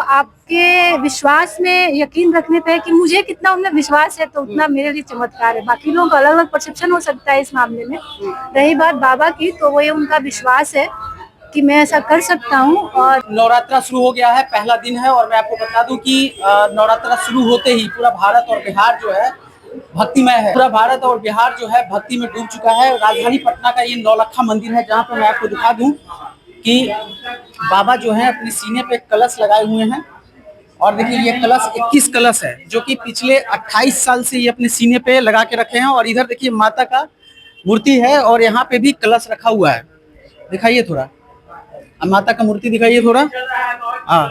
आपके विश्वास में यकीन रखने पे है कि मुझे कितना उनमें विश्वास है तो उतना मेरे लिए चमत्कार है। बाकी लोगों का अलग अलग परसेप्शन हो सकता है इस मामले में। रही बात बाबा की, तो वो ये उनका विश्वास है कि मैं ऐसा कर सकता हूँ। और नवरात्रा शुरू हो गया है, पहला दिन है और मैं आपको बता दूं कि नवरात्रा शुरू होते ही पूरा भारत और बिहार जो है भक्तिमय है। पूरा भारत और बिहार जो है भक्ति में डूब चुका है। राजधानी पटना का ये नौलखा मंदिर है, जहाँ पर मैं आपको दिखा दूं कि बाबा जो है अपने सीने पे कलश लगाए हुए हैं। और देखिए ये कलश 21 कलश है, जो कि पिछले 28 साल से ये अपने सीने पे लगा के रखे हैं। और इधर देखिए माता का मूर्ति है और यहाँ पे भी कलश रखा हुआ है। दिखाइए थोड़ा, माता का मूर्ति दिखाइए थोड़ा। हाँ,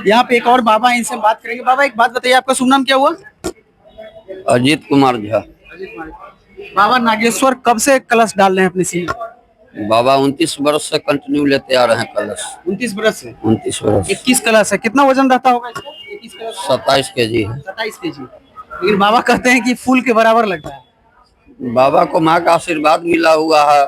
यहाँ पे एक और बाबा है, इनसे बात करेंगे। बाबा एक बात बताइए, आपका शुभ नाम क्या हुआ? अजीत कुमार झा। बाबा नागेश्वर कब से कलश डाल रहे हैं अपने सीने? बाबा 29 वर्ष से कंटिन्यू लेते आ रहे हैं कलश। 29 बरस से? 29 वर्ष। 21 कलश है, कितना वजन रहता होगा इसका? 21 कलश 27 केजी है। 27 केजी। लेकिन बाबा कहते हैं कि फूल के बराबर लगता है। बाबा को माँ का आशीर्वाद मिला हुआ है,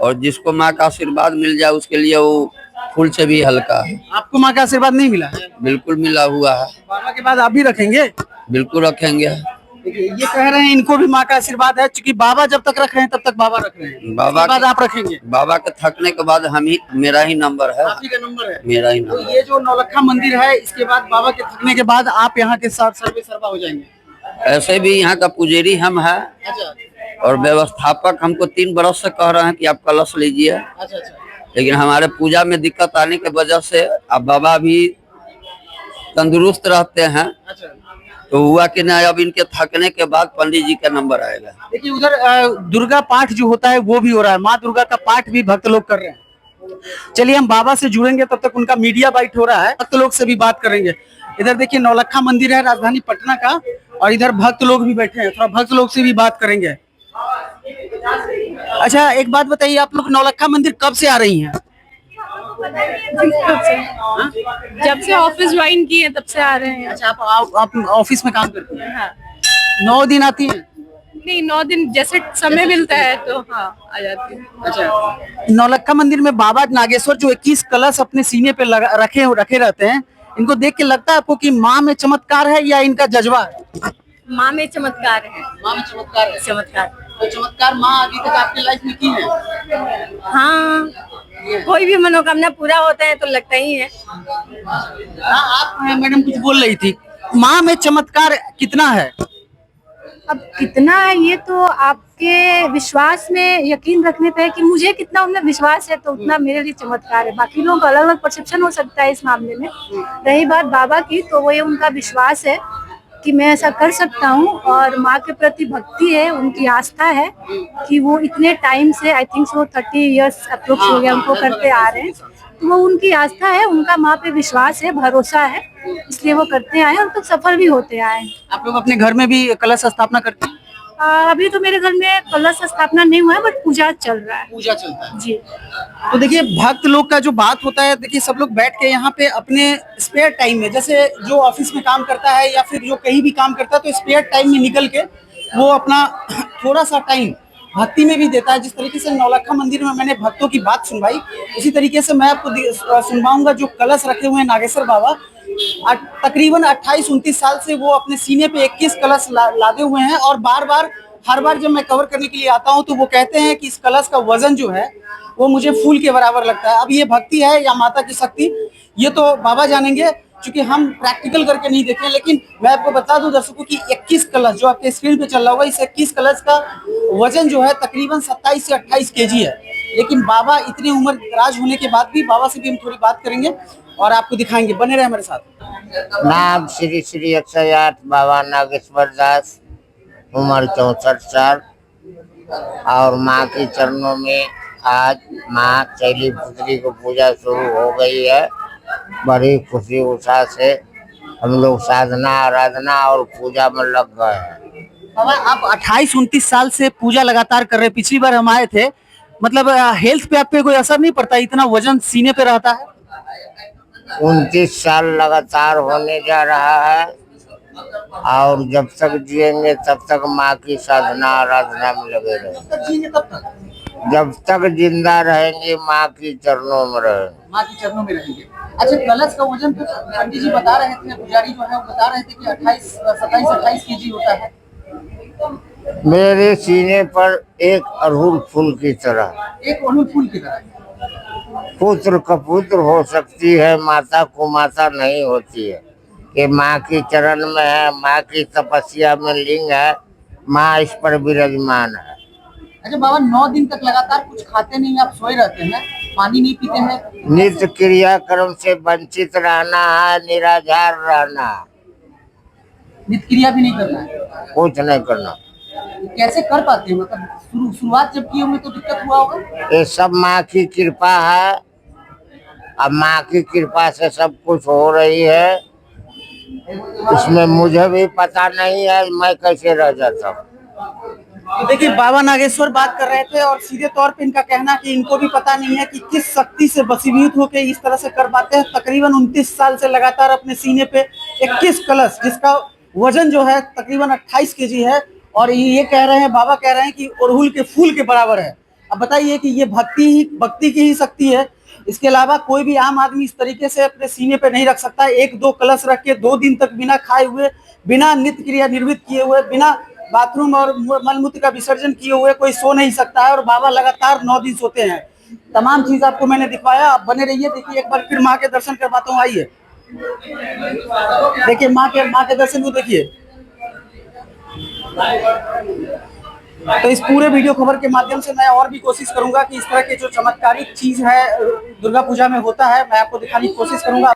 और जिसको माँ का आशीर्वाद मिल जाए उसके लिए वो फूल से भी हल्का है। आपको माँ का आशीर्वाद नहीं मिला? बिल्कुल मिला हुआ है। बाबा के बाद आप भी रखेंगे? बिल्कुल रखेंगे। देखिए ये कह रहे हैं इनको भी माँ का आशीर्वाद है, क्योंकि बाबा जब तक रख रहे हैं तब तक बाबा रख रहे हैं। बाबा के बाद आप रखेंगे? बाबा के थकने के बाद मेरा ही नंबर है। आप ही का नंबर है? मेरा ही तो नंबर। ये जो नौलखा मंदिर है, इसके बाद बाबा के थकने के बाद आप यहाँ के साथ सर्वे सर्वा हो जाएंगे? ऐसे भी यहाँ का पुजेरी हम है। अच्छा और व्यवस्थापक हमको 3 बरस से कह रहे हैं कि आप कलश लीजिए। अच्छा अच्छा। लेकिन हमारे पूजा में दिक्कत आने की वजह से अब बाबा भी तंदुरुस्त रहते हैं, अच्छा। तो हुआ कि नहीं, अब इनके थकने के बाद पंडित जी का नंबर आएगा। देखिए उधर दुर्गा पाठ जो होता है वो भी हो रहा है, माँ दुर्गा का पाठ भी भक्त लोग कर रहे हैं। चलिए हम बाबा से जुड़ेंगे, तब तक उनका मीडिया बाइट हो रहा है, भक्त लोग से भी बात करेंगे। इधर देखिए नौलखा मंदिर है राजधानी पटना का, और इधर भक्त लोग भी बैठे हैं, थोड़ा भक्त लोग से भी बात करेंगे। अच्छा एक बात बताइए, आप लोग नौलखा मंदिर कब से आ रही हैं? जब से ऑफिस ज्वाइन किए तब से आ रहे हैं। अच्छा आप ऑफिस में काम करती हैं? हाँ। 9 दिन आती हैं? नहीं, 9 दिन जैसे समय मिलता है तो हाँ आ जाती हूँ। अच्छा, नौलखा मंदिर में बाबा नागेश्वर जो 21 कलश अपने सीने पे रखे रहते हैं, इनको देख के लगता है आपको कि माँ में चमत्कार है या इनका जज्बा है? माँ में चमत्कार है। माँ में चमत्कार है। चमत्कार। तो चमत्कार माँ अभी तक आपकी लाइफ में की है? हाँ, कोई भी मनोकामना पूरा होता है तो लगता ही है। आप मैडम कुछ बोल रही थी, माँ में चमत्कार कितना है? अब कितना है ये तो आपके विश्वास में यकीन रखने पे है कि मुझे कितना उनमें विश्वास है तो उतना मेरे लिए चमत्कार है। बाकी लोगों का अलग अलग परसेप्शन हो सकता है इस मामले में। रही बात बाबा की, तो वो ये उनका विश्वास है कि मैं ऐसा कर सकता हूँ। और माँ के प्रति भक्ति है, उनकी आस्था है कि वो इतने टाइम से, आई थिंक वो 30 इयर्स अप्रोक्स हो गया उनको करते आ रहे हैं, तो वो उनकी आस्था है, उनका माँ पे विश्वास है, भरोसा है, इसलिए वो करते आए और तो सफल भी होते आए। आप लोग अपने घर में भी कलश स्थापना करते हैं? अभी तो मेरे घर में कलश स्थापना नहीं हुआ है, बट पूजा चल रहा है। पूजा चलता है जी। तो देखिए भक्त लोग का जो बात होता है, देखिए सब लोग बैठ के यहाँ पे अपने स्पेयर टाइम में, जैसे जो ऑफिस में काम करता है या फिर जो कहीं भी काम करता है, तो स्पेयर टाइम में निकल के वो अपना थोड़ा सा टाइम भक्ति में भी देता है। जिस तरीके से नौलखा मंदिर में मैंने भक्तों की बात सुनवाई, उसी तरीके से मैं आपको सुनवाऊंगा। जो कलश रखे हुए हैं नागेश्वर बाबा, तकरीबन 28-29 साल से वो अपने सीने पे 21 कलश लादे हुए हैं। और हर बार जब मैं कवर करने के लिए आता हूं, तो वो कहते हैं कि इस कलश का वजन जो है वो मुझे फूल के बराबर लगता है। अब ये भक्ति है या माता की शक्ति, ये तो बाबा जानेंगे, क्योंकि हम प्रैक्टिकल करके नहीं देखे। लेकिन मैं आपको बता दूं दर्शकों की 21 कलश जो आपके स्क्रीन पे चल रहा होगा, इस 21 कलश का वजन जो है तकरीबन 27 से 28 केजी है। लेकिन बाबा इतनी उम्र दराज होने के बाद भी, बाबा से भी हम थोड़ी बात करेंगे और आपको दिखाएंगे, बने रहे हमारे साथ। नाम श्री श्री 108 बाबा नागेश्वर दास, उम्र 64 साल। और माँ के चरणों में आज माँ चैली पुत्री को पूजा शुरू हो गई है। बड़ी खुशी उत्साह से हम लोग साधना, आराधना और पूजा में लग गए हैं। बाबा आप 28-29 साल से पूजा लगातार कर रहे हैं। पिछली बार हम आए थे, मतलब हेल्थ पे आप पे कोई असर नहीं पड़ता, इतना वजन सीने पे रहता है? 29 साल लगातार होने जा रहा है, और जब तक जिएंगे तब तक माँ की साधना आराधना में लगे रहेंगे। जब तक जिंदा रहेंगे माँ की चरणों में रहेंगे। माँ के चरणों में रहेंगे। अच्छा, कलश का वजन तो पंडित जी बता रहे थे, पुजारी जो है वो बता रहे थे कि 27-28 केजी होता है। मेरे सीने पर एक अड़हुल फूल की तरह, एक अड़हुल फूल की तरह। पुत्र कपुत्र हो सकती है, माता को माता नहीं होती है। कि माँ की चरण में है, माँ की तपस्या में लिंग है, माँ इस पर विराजमान है। अच्छा बाबा, 9 दिन तक लगातार कुछ खाते नहीं, आप सोए रहते हैं, पानी नहीं पीते हैं? नित्य क्रियाक्रम से वंचित रहना है, निराधार रहना है, नित्य क्रिया भी नहीं करना है। कुछ नहीं करना। कैसे कर पाते हैं? मतलब शुरुआत जब किए होंगे तो दिक्कत हुआ होगा। ये सब माँ की कृपा है। अब माँ की कृपा से सब कुछ हो रही है। इसमें मुझे भी पता नहीं है मैं कैसे रह जाता हूँ। तो देखिए, बाबा नागेश्वर बात कर रहे थे और सीधे तौर पे इनका कहना कि इनको भी पता नहीं है कि किस शक्ति से वशीभूत होकर इस तरह से कर पाते हैं। तकरीबन 29 साल से लगातार अपने सीने पे 21 कलश, जिसका वजन जो है तकरीबन 28 केजी है, और ये कह रहे हैं, बाबा कह रहे हैं कि अड़हुल के फूल के बराबर है। अब बताइए कि ये भक्ति की ही शक्ति है। इसके अलावा कोई भी आम आदमी इस तरीके से अपने सीने पे नहीं रख सकता। 1-2 कलश रख के 2 दिन तक बिना खाए हुए, बिना नित्य क्रिया निर्वृत्त किए हुए, बिना बाथरूम और मलमूत्र का विसर्जन किए हुए कोई सो नहीं सकता है। और बाबा लगातार 9 दिन सोते हैं। तमाम चीज आपको मैंने दिखवाया, आप बने रहिए। देखिए, एक बार फिर माँ के दर्शन करवाता हूँ, आइए। देखिए माँ के दर्शन को देखिए। तो इस पूरे वीडियो खबर के माध्यम से मैं और भी कोशिश करूंगा कि इस तरह के जो चमत्कारिक चीज है दुर्गा पूजा में होता है, मैं आपको दिखाने की कोशिश करूंगा।